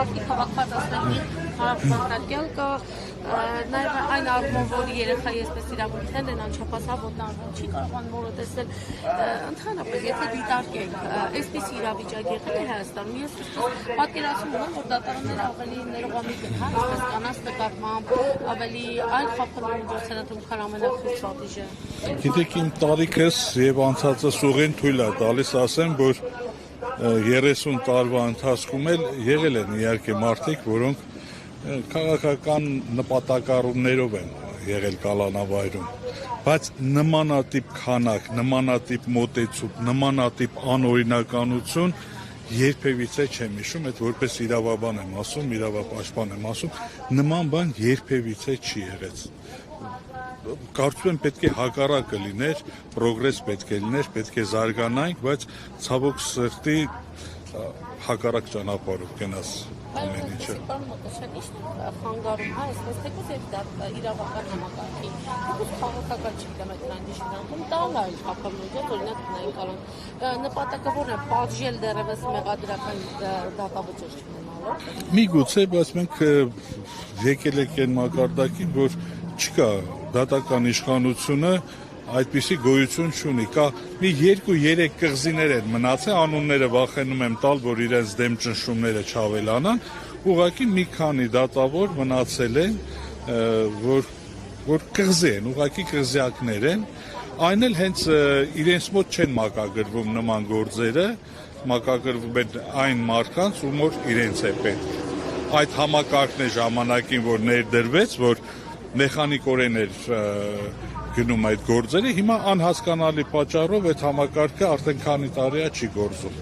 մարդիկ հավաքվածացնելու հարաբերակել կա նաև այն առումով, որ երեխա եսպես իրավունքներն են անչափահաս ոտնահարվում չի կարողան մորոտեցնել ընդհանրապես եթե դիտարկենք այսպես իրավիճակ եղել է Հայաստանում ես պատկերացնում եմ որ դատարանները ավելի ներողամիտ են այսպես կանանց նկատմամբ ավելի այլ խափանող միջոցներ են քան ամենախիստ պատիժը Գիտեք իմ տարիքս եւ անցածս ուղին թույլ է տալիս ասեմ որ 30 տարվա ընթացքում էլ եղել են իհարկե մարդիկ որոնք քաղաքական նպատակառուներով են եղել կալանավայրում, բայց նմանատիպ քանակ, նմանատիպ մոտեցում, նմանատիպ անօրինականություն երբևիցե չեմ հիշում, այդ որպես իրավաբան եմ ասում, իրավապաշտպան եմ ասում, նման բան երբևիցե չի եղել։ Կարծում եմ պետք է հակառակը լիներ, պրոգրես պետք է լիներ, պետք է զարգանանք, բայց ցավոք սրտի հակառակ ճանապարհով գնաց ամեն ինչը։ Խանգարում հա, այսպես թեկուզ եւ դա իրավական համակարգի։ Թեկուզ քաղաքական չգիտեմ այդ նայնիշնանքում տալ այլ խափանոց, օրինակ նայեն կարող նպատակը որն է պատժել դեռևս մեղադրական դատավճիռ չունենալով։ Միգուցե, բայց մենք եկել ենք այն մակարդակին, որ չկա դատական իշխանությունը այդպիսի գոյություն չունի, կա մի 2-3 կղզիներ են մնացել, անունները վախենում եմ տալ, որ իրենց դեմ ճնշումները չավելանան, ուղղակի մի քանի դատավոր մնացել են, որ կղզի են, ուղղակի կղզիակներ են, այն էլ հենց իրենց մոտ չեն մակագրվում նման գործերը, մակագրվում են այն մարդկանց, ում որ իրենց է պետք։ Այդ համակարգն է ժամանակին, որ ներդրվեց, որ մեխանիկորեն էր գնում այդ գործերը, հիմա անհասկանալի պատճառով այդ համակարգը արդեն քանի տարի է չի գործում։